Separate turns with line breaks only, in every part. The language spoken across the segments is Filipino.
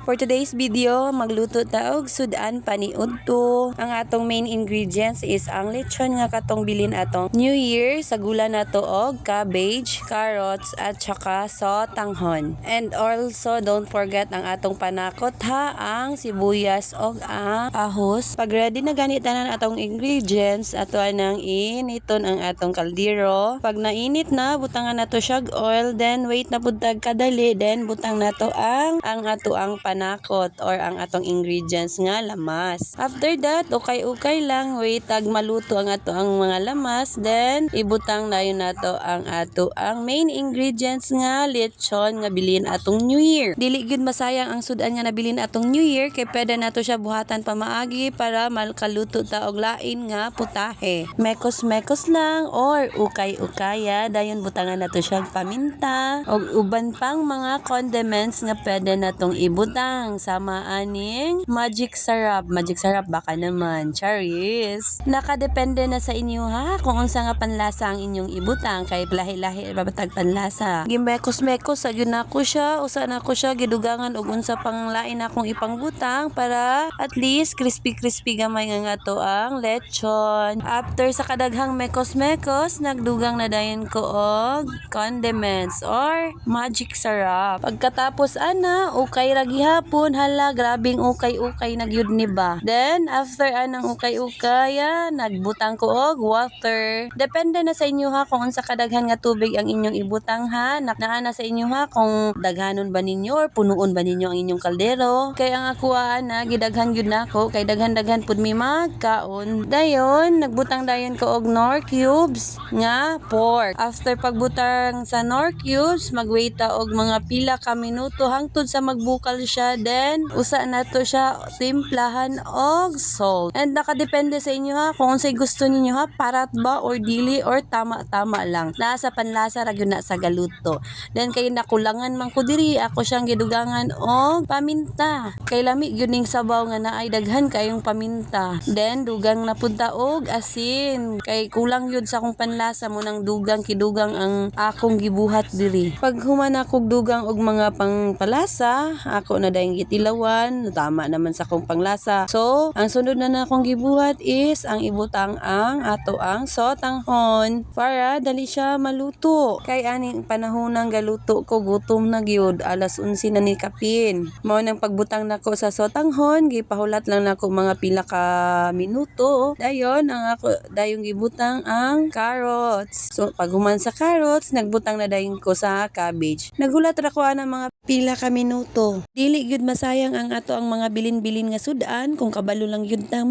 For today's video, magluto ta og sudan paniudto. Ang atong main ingredients is ang lechon nga katong bilin atong New Year. Sa gula nato og cabbage, carrots at saka sotanghon. And also don't forget ang atong panakot ha, ang sibuyas og ang ahos. Pag ready na ganitanan atong ingredients, ato nang initon ang atong kaldero. Pag nainit na, butangan nato siya oil, then wait na pud tag kadali, then butang nato ang ato ang panakot or ang atong ingredients nga lamas. After that, ukay-ukay lang, wait tag maluto ang ato ang mga lamas, then ibutang na yun nato ang ato ang main ingredients nga lechon nga bilin atong New Year. Dili gyud masayang ang sudan nga nabilin atong New Year, kay pwede nato siya buhatan pamaagi para malkaluto ta og lain nga putahe. Mekos-mekos lang or ukay-ukaya, dayon butangan nato siya paminta og uban pang mga condiments nga pwede natong ibutang, sama aning magic syrup. Magic syrup baka naman, charis. Nakadepende na sa inyo ha kung unsa nga panlasa ang inyong ibutang, kay lahi-lahi babatag panlasa. Gimekos-mekos sa gyud nako siya, usa nako siya gidugangan og unsa pang lain akong ipangbutang para at least crispy gamay nga to ang lechon. After sa kadaghang mekos-mekos, nagdugang na dayon ko og condiments or magic syrup. Pagkatapos ana, ukay ra gihapon, hala grabing ukay-ukay na gyud ni ba. Then after anang ukay-ukaya, nagbutang ko og water. Depende na sa inyo ha kung unsa kadaghan nga tubig ang inyong ibutang ha. Naa na sa inyo ha kung daghanon ba ninyo or punuon ba ninyo ang inyong kaldero. Kay ang ako ana gidaghan gyud nako, kay daghan-daghan pud mi magkaon. Dayon nagbutang dayon ko og nor cubes nga pork. After pagbutang sa nor cubes, magwait ta og mga pila ka minuto hangtod sa magbukal siya, then usa nato siya timplahan og salt. And nakadepende sa inyo ha kung unsay gusto ninyo ha, parat ba or dili or tama-tama lang. Nasa panlasa ra gyud na sa galuto. Then kay nakulangan man ko diri, ako siyang gidugangan og paminta. Kay lami gyud ning sabaw nga naay daghan kayong paminta. Then dugang na pud ta og asin. Kay kulang yun sa akong panlasa mo nang dugang kidugang ang akong gibuhat diri. Pag human akong dugang og mga pangpalasa, ako na dayong gitilawan, tama naman sa akong panglasa. So, ang sunod na akong gibuhat is ang ibutang ang ato ang sotanghon para dali siya maluto. Kay aning panahon nang galuto ko, gutom na gyud, alas 11 na ni kapin. Mao nang pagbutang nako sa sotanghon, gipahulat lang nako mga pila ka minuto. Dayon ang ako dayong gibutang ang carrots. So pag human sa carrots, nagbutang na dayon ko sa cabbage. Naghulat ra ko ana mga pila ka minuto. Dili gyud masayang ang ato ang mga bilin-bilin nga sudan kung kabalo lang gyud ta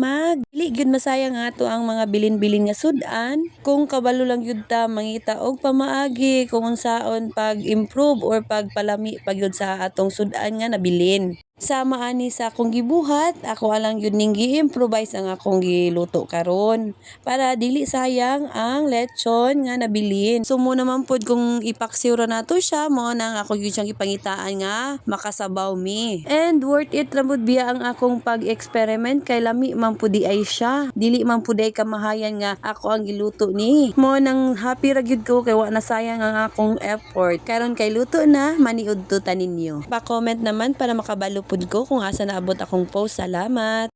dili gyud masayang ang ato ang mga bilin-bilin nga sudan kung kabalo lang gyud ta mangita og pamaagi kung unsaon pag-improve or pagpalami pa gyud sa atong sudan nga nabilin. Sama ani sa akong gibuhat, ako alang yun ning gi-improvise ang akong giluto karon para dili sayang ang lechon nga nabilin. So mo naman pod kung ipaksiw ra nato siya, mo nang ako gyud siyang ipangitaan nga makasabaw mi. And worth it ra pod biya ang akong pag-experiment, kay lami man pud di ay siya. Dili man pud ay kamahayan nga ako ang giluto ni. Mo nang happy ra gyud ko kay wa na sayang ang akong effort. Karon kay luto na, maniudto ta ninyo. Pa-comment naman para makabalo pud ko kung asa naabot akong post. Salamat!